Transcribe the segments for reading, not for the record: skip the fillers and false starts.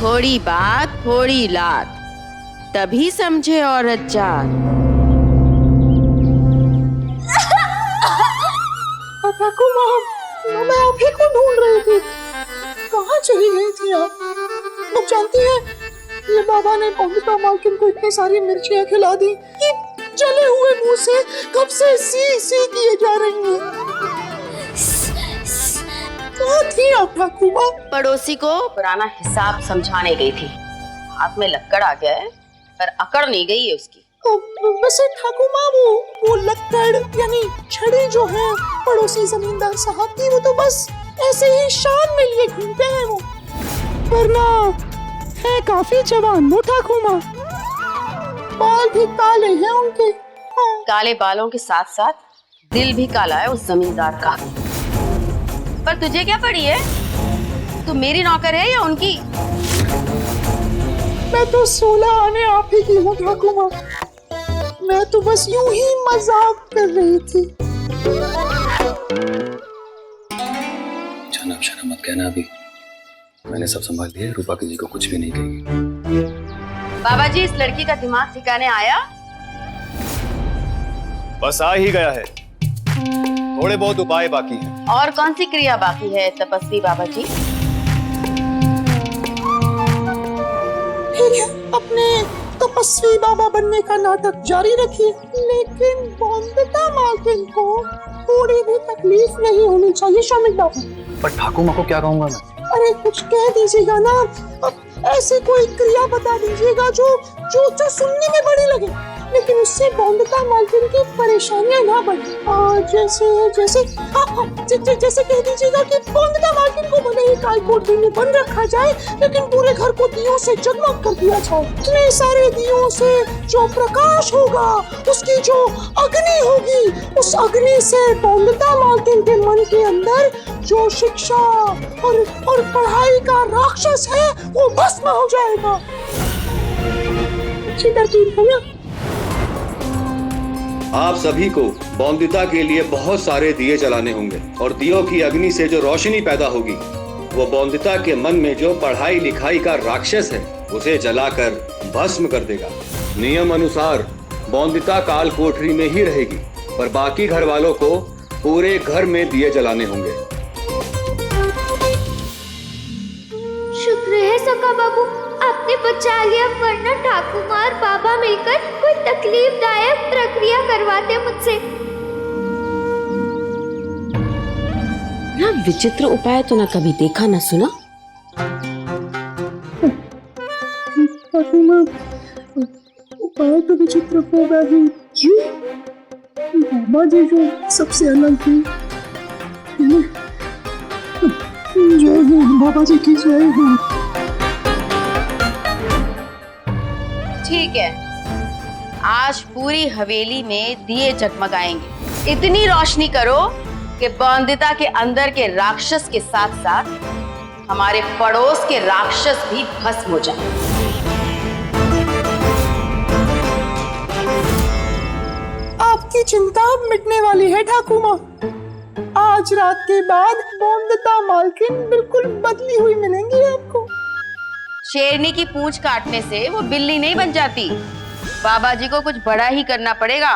थोड़ी बात थोड़ी लात, तभी समझे औरत जात। ठाकुमा, मैं आप ही को ढूंढ रही थी। कहाँ चली गई थी आप? लोग जानती हैं, ये बाबा ने अमृता मालकिन को इतनी सारी मिर्चियाँ खिला दी कि जले हुए मुंह से कब से सी सी किए जा रही हैं। कहाँ थी आप ठाकुमा? पड़ोसी को पुराना हिसाब समझाने गई थी। हाथ में लक्कड़ आ गया है, पर अकड़ नहीं गई है उसकी। वैसे ठाकुमा, वो लक्कड़ यानी छड़ी जो है पड़ोसी जमींदार साहब की, वो तो बस ऐसे ही शान में लिए घूमते हैं वो, वरना है काफी जवान वो ठाकुमा। बाल भी काले हैं उनके। हाँ। काले बालों के साथ साथ दिल भी काला है उस जमींदार का। पर तुझे क्या पड़ी है? तू मेरी नौकर है या उनकी? मैं तो 16 आने आप ही की हूँ ठाकुमा। मैं तो बस यूं ही मजाक कर रही थी। शर्म शर्म मत कहना अभी, मैंने सब संभाल लिया। रूपा किसी को कुछ भी नहीं कहेगी। बाबा जी, इस लड़की का दिमाग ठिकाने आया? बस आ ही गया है, थोड़े बहुत उपाय बाकी हैं। और कौन सी क्रिया बाकी है तपस्वी बाबा जी? ठीक है, अपने तपस्वी बाबा बनने का नाटक जारी रखिए, लेकिन बॉन्दिता मालकिन को थोड़ी भी तकलीफ नहीं होनी चाहिए। शामिल बाबू, पर ठाकुमा को क्या कहूँगा मैं? अरे कुछ कह दीजिएगा ना, ऐसे कोई क्रिया बता दीजिएगा जो जो जो सुनने में बड़ी लगे, लेकिन उससे बॉन्दिता मालकिन की परेशानियां ना बढ़े। जैसे जैसे जैसे कह दीजिएगा कि बॉन्दिता मालकिन को भले ही काल कोठरी में बंद रखा जाए, लेकिन पूरे घर को दियों से जगमग कर दिया जाए। इतने सारे दियों से जो प्रकाश होगा, उसकी जो अग्नि होगी, उस अग्नि से बॉन्दिता मालकिन के मन के अंदर जो शिक्षा और पढ़ाई का राक्षस है वो भस्म हो जाएगा। अच्छी तरकीब है ना? आप सभी को बॉन्दिता के लिए बहुत सारे दिए जलाने होंगे, और दियों की अग्नि से जो रोशनी पैदा होगी वो बॉन्दिता के मन में जो पढ़ाई लिखाई का राक्षस है उसे जलाकर भस्म कर देगा। नियम अनुसार बॉन्दिता काल कोठरी में ही रहेगी, पर बाकी घर वालों को पूरे घर में दिए जलाने होंगे। शुक्र है सका बाबू, आपने बचा लिया, वरना ठाकुमा और बाबा मिलकर कोई तकलीफदायक प्रक्रिया करवाते मुझसे। ना विचित्र उपाय तो ना कभी देखा ना सुना। ठाकुमा, उपाय तो विचित्र होगा ही। क्यों? बाबा जी जो सबसे अलग है। जय हो बाबा जी की, जय हो। ठीक है, आज पूरी हवेली में दिए जगमगाएंगे। इतनी रोशनी करो कि बॉन्दिता के अंदर के राक्षस के साथ साथ हमारे पड़ोस के राक्षस भी भस्म हो जाएं। आपकी चिंता मिटने वाली है ठाकुमा। आज रात के बाद बॉन्दिता मालकिन बिल्कुल बदली हुई मिलेंगी आपको। शेरनी की पूंछ काटने से वो बिल्ली नहीं बन जाती। बाबा जी को कुछ बड़ा ही करना पड़ेगा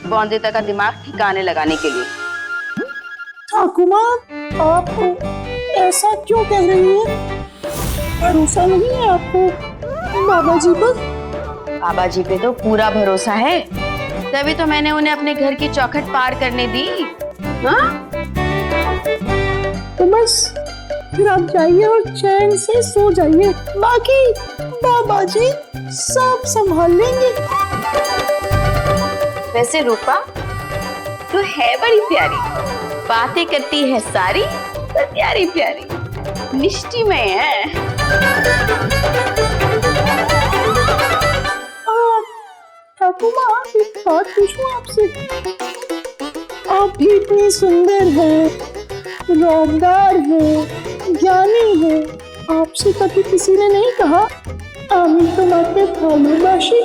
बॉन्दिता का दिमाग ठिकाने लगाने के लिए। ठाकुमा, आप ऐसा क्यों कह रही हैं? भरोसा नहीं है आपको बाबा जी पर? बाबा जी पे तो पूरा भरोसा है, तभी तो मैंने उन्हें अपने घर की चौखट पार करने दी। हाँ? तो बस फिर आप जाइए और चैन से सो जाइए, बाकी बाबा जी सब संभाल लेंगे। वैसे रूपा तो है बड़ी प्यारी, बातें करती है सारी, पर प्यारी प्यारी मिष्टी में है। ठाकुमा, एक बात पूछूं आपसे? आप भी इतनी सुंदर हैं, रौबदार हैं, ज्ञानी हैं, आपसे कभी किसी ने नहीं कहा आमी तुम्हारे भालोबाशी?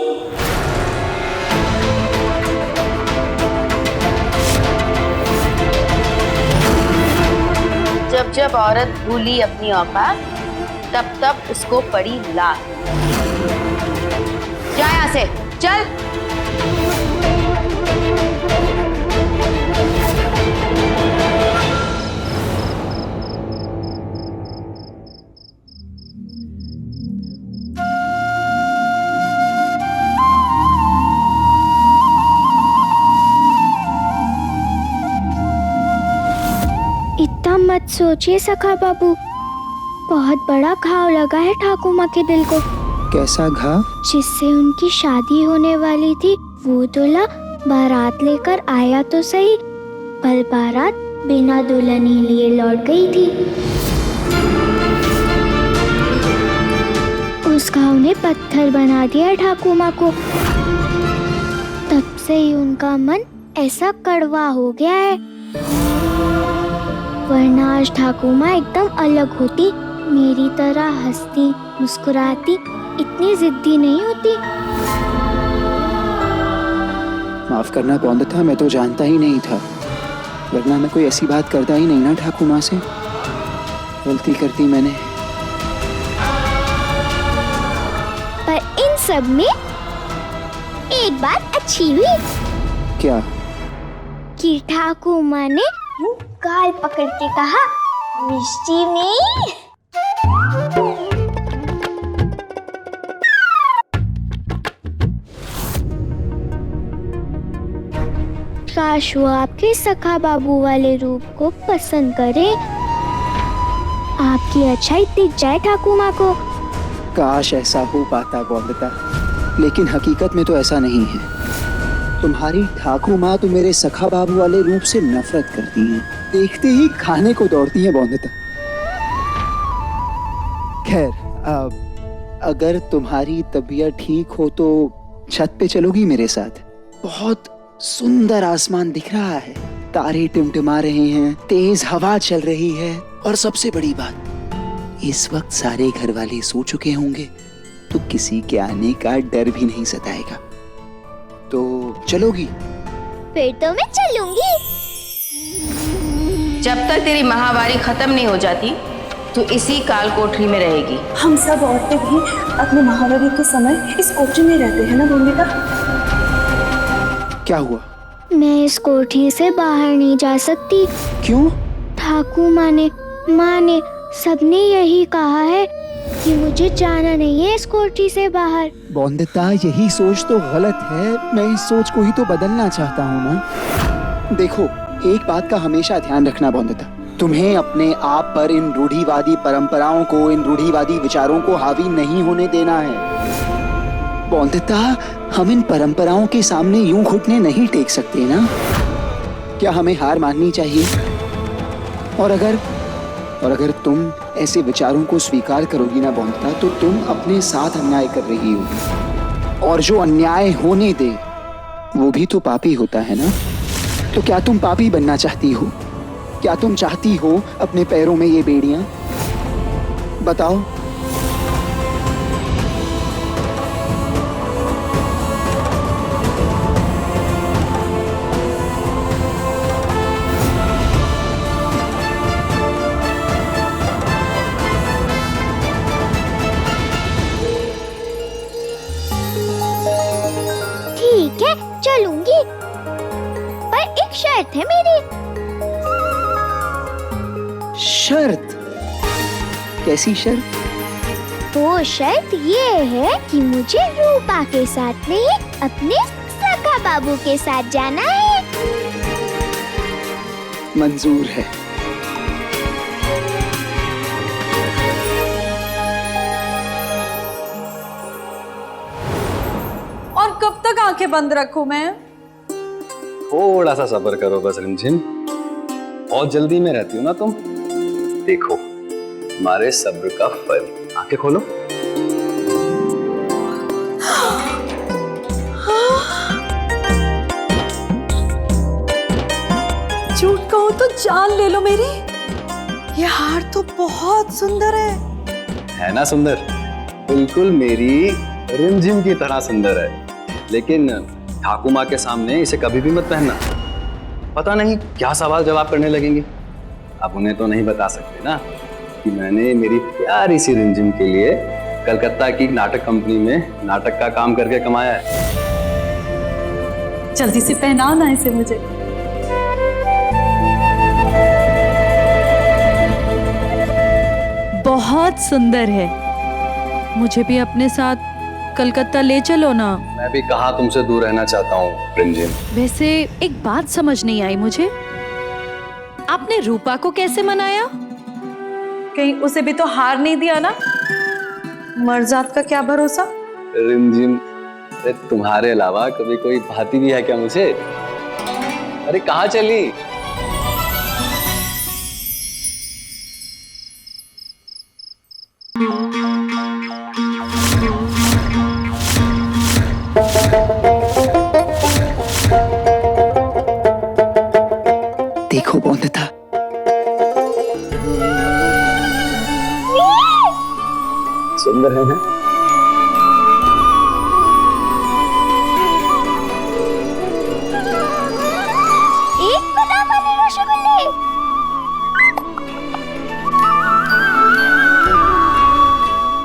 जब जब औरत भूली अपनी औकात, तब तक उसको पड़ी लात। जा यहां से, चल। इतना मत सोचिए सखा बाबू, बहुत बड़ा घाव लगा है ठाकुर माँ के दिल को। कैसा घाव? जिससे उनकी शादी होने वाली थी वो दूल्हा बारात लेकर आया तो सही, पर बारात बिना दुल्हन ही लिए लौट गई थी। उस घाव ने पत्थर बना दिया ठाकुर माँ को। तब से ही उनका मन ऐसा कड़वा हो गया है। वरना आज ठाकुर माँ एकदम अलग होती, मेरी तरह हंसती मुस्कुराती, इतनी जिद्दी नहीं होती। माफ करना बौंदता, मैं तो जानता ही नहीं था, वरना मैं कोई ऐसी बात करता ही नहीं ना ठाकुर माँ से। गलती कर दी मैंने। पर इन सब में एक बात अच्छी हुई। क्या? कि ठाकुर माँ ने गाल पकड़ के कहा, मिष्टी में। काश वो आपके सखा बाबू वाले रूप को पसंद करे, आपकी अच्छाई दिख जाए ठाकुर माँ को। काश ऐसा हो पाता बौंदता, लेकिन हकीकत में तो ऐसा नहीं है। तुम्हारी ठाकुर माँ तो मेरे सखा बाबू वाले रूप से नफरत करती हैं, देखते ही खाने को दौड़ती हैं बौंदता। खैर, अगर तुम्हारी तबीयत ठीक हो तो छत पे चलोगी मेरे साथ? बहुत सुंदर आसमान दिख रहा है, तारे टिमटिमा रहे हैं, तेज हवा चल रही है, और सबसे बड़ी बात, इस वक्त सारे घर वाले सो चुके होंगे, तो किसी के आने का डर भी नहीं सताएगा। तो चलोगी? फिर तो मैं चलूंगी। जब तक तेरी महावारी खत्म नहीं हो जाती तो इसी काल कोठरी में रहेगी। हम सब औरतें भी अपने महावारी के समय इस कोठरी में रहते हैं ना बौंदिता? क्या हुआ? मैं इस कोठरी से बाहर नहीं जा सकती। क्यों? ठाकुर माँ ने सबने यही कहा है कि मुझे जाना नहीं है इस कोठरी से बाहर। बौंदता, यही सोच तो गलत है, मैं इस सोच को ही तो बदलना चाहता हूँ ना। देखो, एक बात का हमेशा ध्यान रखना बौंदता, तुम्हें अपने आप पर इन रूढ़िवादी परंपराओं को, इन रूढ़िवादी विचारों को हावी नहीं होने देना है। बौंदता, हम इन परंपराओं के सामने यूं घुटने नहीं टेक सकते ना। क्या हमें हार माननी चाहिए? और अगर तुम ऐसे विचारों को स्वीकार करोगी ना बौंदता, तो तुम अपने साथ अन्याय कर रही हो, और जो अन्याय होने दे वो भी तो पापी होता है ना। तो क्या तुम पापी बनना चाहती हो? क्या तुम चाहती हो अपने पैरों में ये बेड़ियां? बताओ। ठीक है, चलूंगी, पर एक शर्त है मेरी। शर्त? कैसी शर्त? वो शर्त ये है कि मुझे रूपा के साथ नहीं, अपने सखा बाबू के साथ जाना है। मंजूर है। और कब तक आंखें बंद रखूं मैं? थोड़ा सा सब्र करो बस रिमझिम, बहुत जल्दी में रहती हो ना तुम। देखो हमारे सब्र का फल। आंखें खोलो। झूठ कहूं तो जान ले लो मेरी, ये हार तो बहुत सुंदर है ना सुंदर? बिल्कुल मेरी रिमझिम की तरह सुंदर है, लेकिन ठाकुर माँ के सामने इसे कभी भी मत पहनना। पता नहीं क्या सवाल जवाब करने लगेंगे, आप उन्हें तो नहीं बता सकते ना। कि मैंने मेरी प्यारी सी रिमझिम के लिए कलकत्ता की नाटक कंपनी में नाटक का काम करके कमाया है। जल्दी से पहनाओ ना इसे मुझे। बहुत सुंदर है, मुझे भी अपने साथ कलकत्ता ले चलो ना। मैं भी कहाँ तुमसे दूर रहना चाहता हूँ रिमझिम। वैसे एक बात समझ नहीं आई मुझे, आपने रूपा को कैसे मनाया? कहीं उसे भी तो हार नहीं दिया ना? मर्जात का क्या भरोसा। रिमझिम, अरे तुम्हारे अलावा कभी कोई भाती भी है क्या मुझे? अरे कहाँ चली? देखो बौंदता, सुंदर है ना? एक बड़ा वाले रसगुल्ले।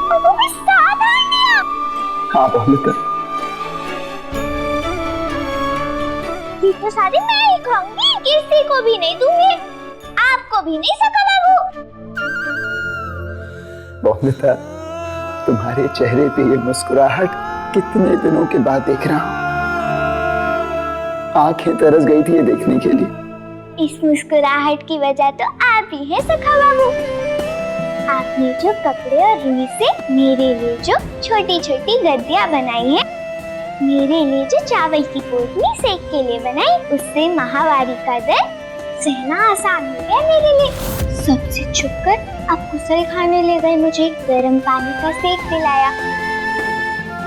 और वो भी 7 आंटियां। हाँ बौंदता। ये तो सारे मैं ही खाऊंगी, किसी को भी नहीं दूंगी, आपको भी नहीं सका बाबू। बौंदता, तुम्हारे चेहरे पे ये मुस्कुराहट कितने दिनों के बाद देख रहा हूँ। आंखें तरस गई थी ये देखने के लिए। इस मुस्कुराहट की वजह तो आप ही हैं सखा बाबू। आपने जो कपड़े और रुई से मेरे लिए जो छोटी छोटी गद्दियां बनाई हैं, मेरे लिए जो चावल की पोटली सेक के लिए बनाई, उससे माहवारी का दर्द सहना आसान हो गया मेरे लिए। सबसे छुपकर आप कुशल खाने ले गए, मुझे गर्म पानी का सेक दिलाया।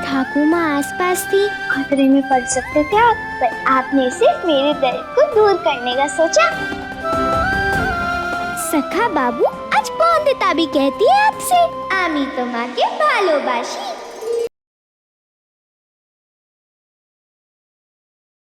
ठाकुर माँ आसपास थी, खतरे में पड़ सकते थे आप, पर आपने सिर्फ मेरे दर्द को दूर करने का सोचा। सखा बाबू, आज बौंदता भी कहती है आपसे, आमी तो माँ के भालोबाशी।